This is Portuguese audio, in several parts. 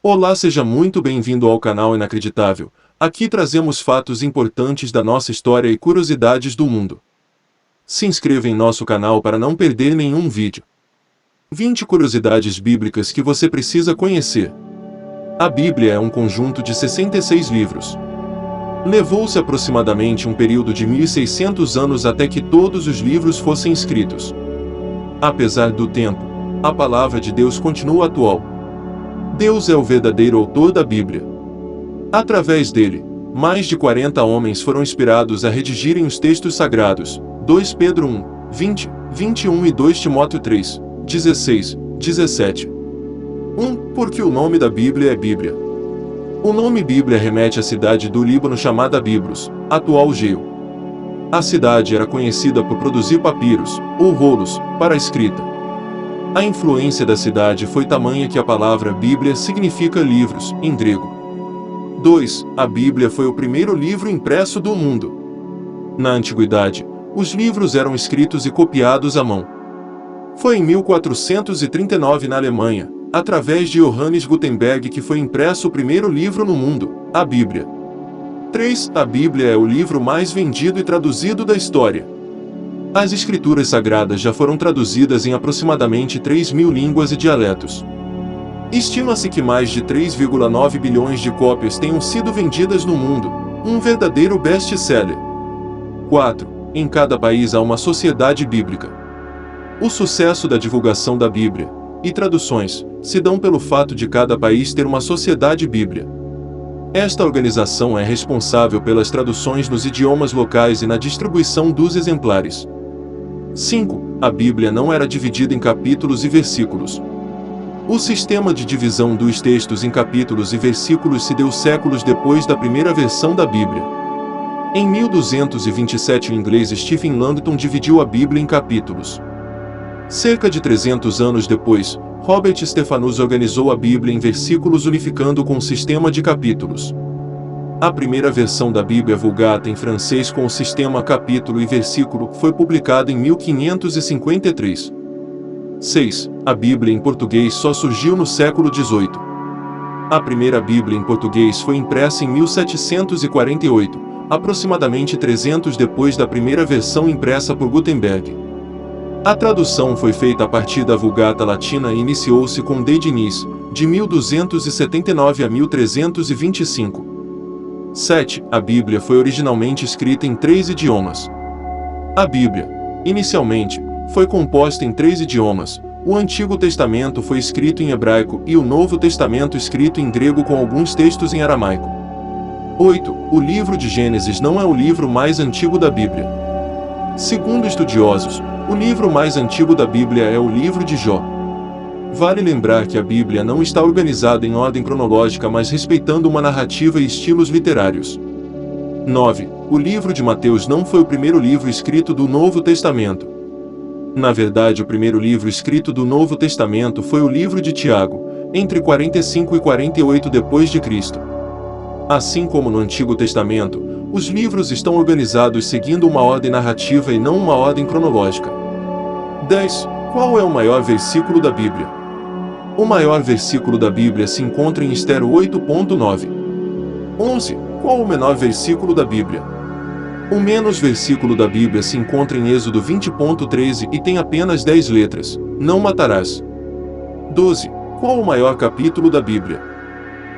Olá, seja muito bem-vindo ao canal Inacreditável. Aqui trazemos fatos importantes da nossa história e curiosidades do mundo. Se inscreva em nosso canal para não perder nenhum vídeo. 20 curiosidades bíblicas que você precisa conhecer. A Bíblia é um conjunto de 66 livros. Levou-se aproximadamente um período de 1600 anos até que todos os livros fossem escritos. Apesar do tempo, a palavra de Deus continua atual. Deus é o verdadeiro autor da Bíblia. Através dele, mais de 40 homens foram inspirados a redigirem os textos sagrados. 2 Pedro 1, 20, 21 e 2 Timóteo 3, 16, 17. 1. Porque o nome da Bíblia é Bíblia. O nome Bíblia remete à cidade do Líbano chamada Biblos, atual Geu. A cidade era conhecida por produzir papiros, ou rolos, para a escrita. A influência da cidade foi tamanha que a palavra Bíblia significa livros, em grego. 2. A Bíblia foi o primeiro livro impresso do mundo. Na antiguidade, os livros eram escritos e copiados à mão. Foi em 1439 na Alemanha, através de Johannes Gutenberg, que foi impresso o primeiro livro no mundo, a Bíblia. 3. A Bíblia é o livro mais vendido e traduzido da história. As Escrituras Sagradas já foram traduzidas em aproximadamente 3.000 línguas e dialetos. Estima-se que mais de 3,9 bilhões de cópias tenham sido vendidas no mundo, um verdadeiro best-seller. 4. Em cada país há uma sociedade bíblica. O sucesso da divulgação da Bíblia e traduções se dão pelo fato de cada país ter uma sociedade bíblia. Esta organização é responsável pelas traduções nos idiomas locais e na distribuição dos exemplares. 5. A Bíblia não era dividida em capítulos e versículos. O sistema de divisão dos textos em capítulos e versículos se deu séculos depois da primeira versão da Bíblia. Em 1227 o inglês Stephen Langton dividiu a Bíblia em capítulos. Cerca de 300 anos depois, Robert Stephanus organizou a Bíblia em versículos unificando com um sistema de capítulos. A primeira versão da Bíblia Vulgata em francês com o sistema capítulo e versículo foi publicada em 1553. 6. A Bíblia em português só surgiu no século XVIII. A primeira Bíblia em português foi impressa em 1748, aproximadamente 300 depois da primeira versão impressa por Gutenberg. A tradução foi feita a partir da Vulgata Latina e iniciou-se com De Diniz, de 1279 a 1325. 7. A Bíblia foi originalmente escrita em 3 idiomas. A Bíblia, inicialmente, foi composta em 3 idiomas. O Antigo Testamento foi escrito em hebraico e o Novo Testamento escrito em grego com alguns textos em aramaico. 8. O livro de Gênesis não é o livro mais antigo da Bíblia. Segundo estudiosos, o livro mais antigo da Bíblia é o livro de Jó. Vale lembrar que a Bíblia não está organizada em ordem cronológica, mas respeitando uma narrativa e estilos literários. 9. O livro de Mateus não foi o primeiro livro escrito do Novo Testamento. Na verdade, o primeiro livro escrito do Novo Testamento foi o livro de Tiago, entre 45 e 48 d.C. Assim como no Antigo Testamento, os livros estão organizados seguindo uma ordem narrativa e não uma ordem cronológica. 10. Qual é o maior versículo da Bíblia? O maior versículo da Bíblia se encontra em Esther 8.9. 11. Qual o menor versículo da Bíblia? O menos versículo da Bíblia se encontra em Êxodo 20.13 e tem apenas 10 letras: não matarás. 12. Qual o maior capítulo da Bíblia?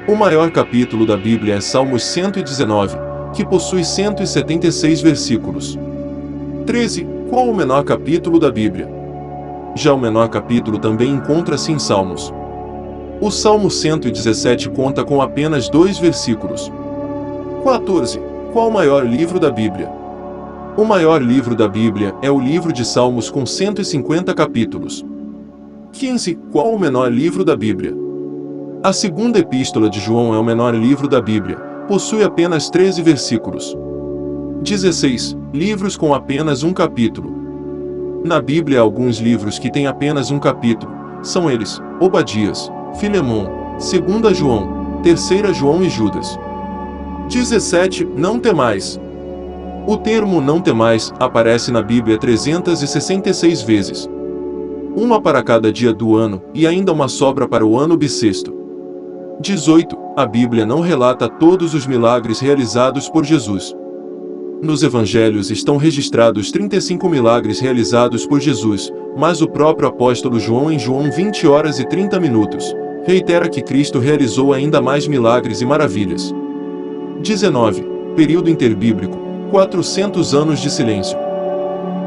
O maior capítulo da Bíblia é Salmos 119, que possui 176 versículos. 13. Qual o menor capítulo da Bíblia? Já o menor capítulo também encontra-se em Salmos. O Salmo 117 conta com apenas 2 versículos. 14. Qual o maior livro da Bíblia? O maior livro da Bíblia é o livro de Salmos com 150 capítulos. 15. Qual o menor livro da Bíblia? A segunda epístola de João é o menor livro da Bíblia, possui apenas 13 versículos. 16. Livros com apenas um capítulo. Na Bíblia há alguns livros que têm apenas um capítulo, são eles: Obadias, Filemão, 2 João, 3 João e Judas. 17. Não temais. O termo não temais aparece na Bíblia 366 vezes. Uma para cada dia do ano, e ainda uma sobra para o ano bissexto. 18. A Bíblia não relata todos os milagres realizados por Jesus. Nos evangelhos estão registrados 35 milagres realizados por Jesus, mas o próprio apóstolo João, em João 20h30, reitera que Cristo realizou ainda mais milagres e maravilhas. 19. Período interbíblico, 400 anos de silêncio.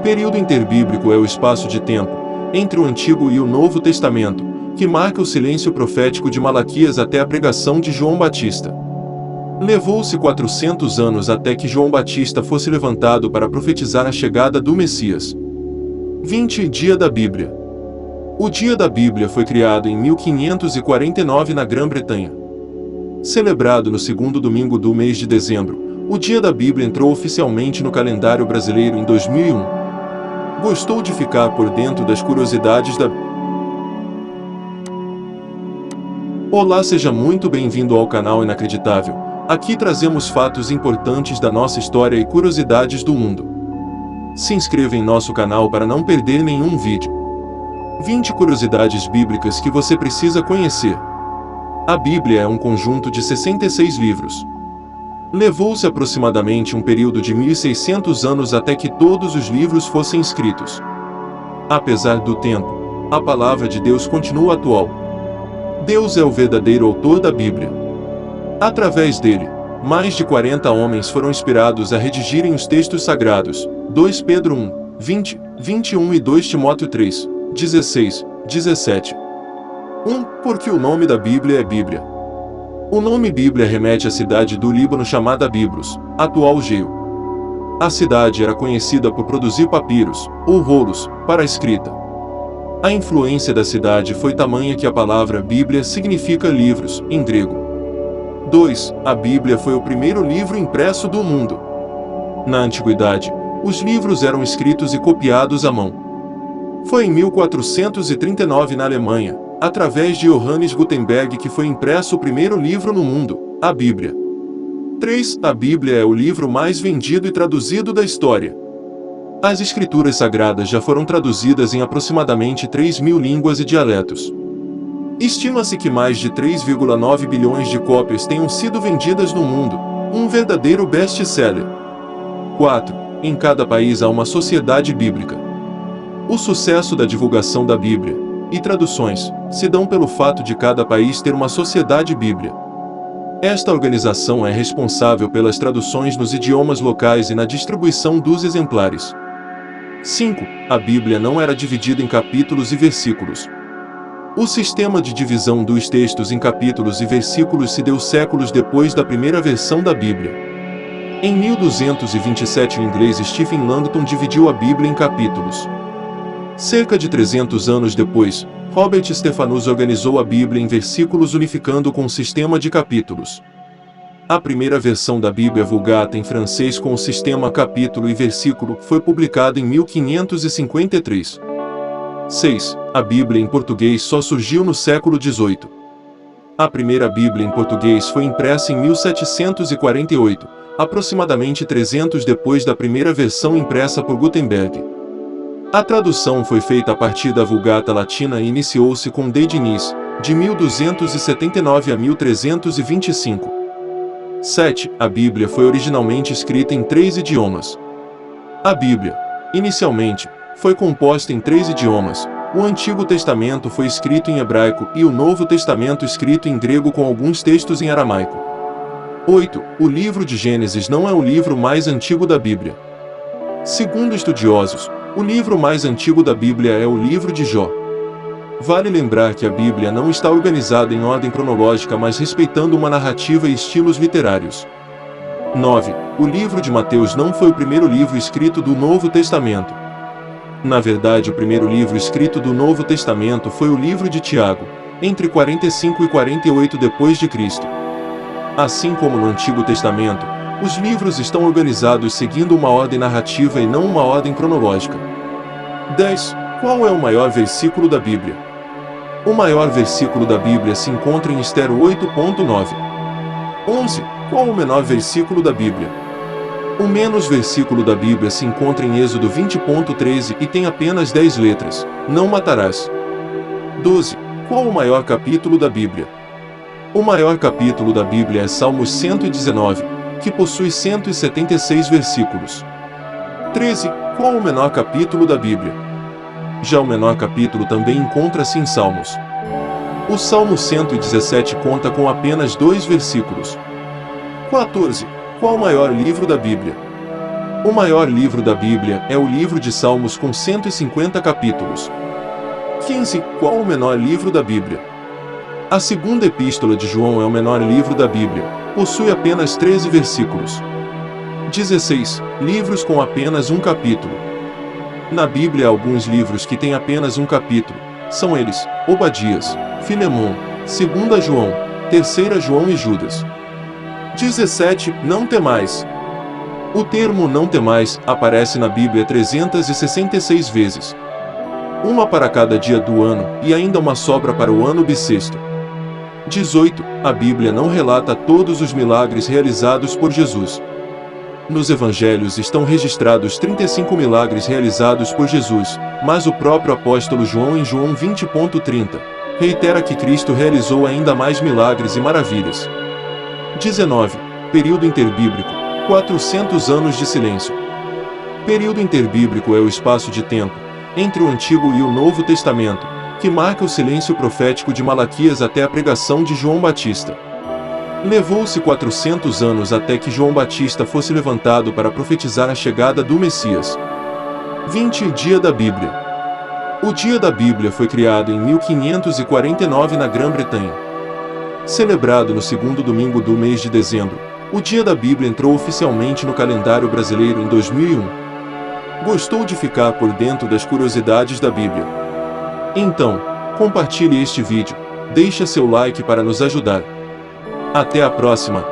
Período interbíblico é o espaço de tempo entre o Antigo e o Novo Testamento, que marca o silêncio profético de Malaquias até a pregação de João Batista. Levou-se 400 anos até que João Batista fosse levantado para profetizar a chegada do Messias. 20. Dia da Bíblia. O Dia da Bíblia foi criado em 1549 na Grã-Bretanha. Celebrado no segundo domingo do mês de dezembro, o Dia da Bíblia entrou oficialmente no calendário brasileiro em 2001. Gostou de ficar por dentro das curiosidades da Bíblia? Olá, seja muito bem-vindo ao canal Inacreditável. Aqui trazemos fatos importantes da nossa história e curiosidades do mundo. Se inscreva em nosso canal para não perder nenhum vídeo. 20 curiosidades bíblicas que você precisa conhecer. A Bíblia é um conjunto de 66 livros. Levou-se aproximadamente um período de 1600 anos até que todos os livros fossem escritos. Apesar do tempo, a palavra de Deus continua atual. Deus é o verdadeiro autor da Bíblia. Através dele, mais de 40 homens foram inspirados a redigirem os textos sagrados. 2 Pedro 1, 20, 21 e 2 Timóteo 3, 16, 17. 1. Porque o nome da Bíblia é Bíblia. O nome Bíblia remete à cidade do Líbano chamada Biblos, atual Geu. A cidade era conhecida por produzir papiros, ou rolos, para a escrita. A influência da cidade foi tamanha que a palavra Bíblia significa livros, em grego. 2. A Bíblia foi o primeiro livro impresso do mundo. Na antiguidade, os livros eram escritos e copiados à mão. Foi em 1439 na Alemanha, através de Johannes Gutenberg, que foi impresso o primeiro livro no mundo, a Bíblia. 3. A Bíblia é o livro mais vendido e traduzido da história. As Escrituras Sagradas já foram traduzidas em aproximadamente 3.000 línguas e dialetos. Estima-se que mais de 3,9 bilhões de cópias tenham sido vendidas no mundo, um verdadeiro best-seller. 4. Em cada país há uma sociedade bíblica. O sucesso da divulgação da Bíblia e traduções se dão pelo fato de cada país ter uma sociedade bíblia. Esta organização é responsável pelas traduções nos idiomas locais e na distribuição dos exemplares. 5. A Bíblia não era dividida em capítulos e versículos. O sistema de divisão dos textos em capítulos e versículos se deu séculos depois da primeira versão da Bíblia. Em 1227, o inglês Stephen Langton dividiu a Bíblia em capítulos. Cerca de 300 anos depois, Robert Stephanus organizou a Bíblia em versículos, unificando com um sistema de capítulos. A primeira versão da Bíblia Vulgata em francês com o sistema capítulo e versículo foi publicada em 1553. 6. A Bíblia em português só surgiu no século XVIII. A primeira Bíblia em português foi impressa em 1748, aproximadamente 300 depois da primeira versão impressa por Gutenberg. A tradução foi feita a partir da Vulgata Latina e iniciou-se com De Diniz, de 1279 a 1325. 7. A Bíblia foi originalmente escrita em 3 idiomas. A Bíblia, inicialmente, foi composta em 3 idiomas. O Antigo Testamento foi escrito em hebraico e o Novo Testamento escrito em grego, com alguns textos em aramaico. 8. O livro de Gênesis não é o livro mais antigo da Bíblia. Segundo estudiosos, o livro mais antigo da Bíblia é o livro de Jó. Vale lembrar que a Bíblia não está organizada em ordem cronológica, mas respeitando uma narrativa e estilos literários. 9. O livro de Mateus não foi o primeiro livro escrito do Novo Testamento. Na verdade, o primeiro livro escrito do Novo Testamento foi o livro de Tiago, entre 45 e 48 d.C. Assim como no Antigo Testamento, os livros estão organizados seguindo uma ordem narrativa e não uma ordem cronológica. 10. Qual é o maior versículo da Bíblia? O maior versículo da Bíblia se encontra em Ester 8.9. 11. Qual o menor versículo da Bíblia? O menos versículo da Bíblia se encontra em Êxodo 20.13 e tem apenas 10 letras: não matarás. 12. Qual o maior capítulo da Bíblia? O maior capítulo da Bíblia é Salmos 119, que possui 176 versículos. 13. Qual o menor capítulo da Bíblia? Já o menor capítulo também encontra-se em Salmos. O Salmo 117 conta com apenas 2 versículos. 14. Qual o maior livro da Bíblia? O maior livro da Bíblia é o livro de Salmos com 150 capítulos. 15. Qual o menor livro da Bíblia? A segunda epístola de João é o menor livro da Bíblia, possui apenas 13 versículos. 16. Livros com apenas um capítulo. Na Bíblia há alguns livros que têm apenas um capítulo, são eles, Obadias, Filemão, 2 João, 3 João e Judas. 17. Não temais. O termo não temais aparece na Bíblia 366 vezes. Uma para cada dia do ano e ainda uma sobra para o ano bissexto. 18. A Bíblia não relata todos os milagres realizados por Jesus. Nos evangelhos estão registrados 35 milagres realizados por Jesus, mas o próprio apóstolo João em João 20.30 reitera que Cristo realizou ainda mais milagres e maravilhas. 19. Período interbíblico, 400 anos de silêncio. Período interbíblico é o espaço de tempo entre o Antigo e o Novo Testamento, que marca o silêncio profético de Malaquias até a pregação de João Batista. Levou-se 400 anos até que João Batista fosse levantado para profetizar a chegada do Messias. 20. Dia da Bíblia. O Dia da Bíblia foi criado em 1549 na Grã-Bretanha. Celebrado no segundo domingo do mês de dezembro, o Dia da Bíblia entrou oficialmente no calendário brasileiro em 2001. Gostou de ficar por dentro das curiosidades da Bíblia? Então, compartilhe este vídeo, deixe seu like para nos ajudar. Até a próxima!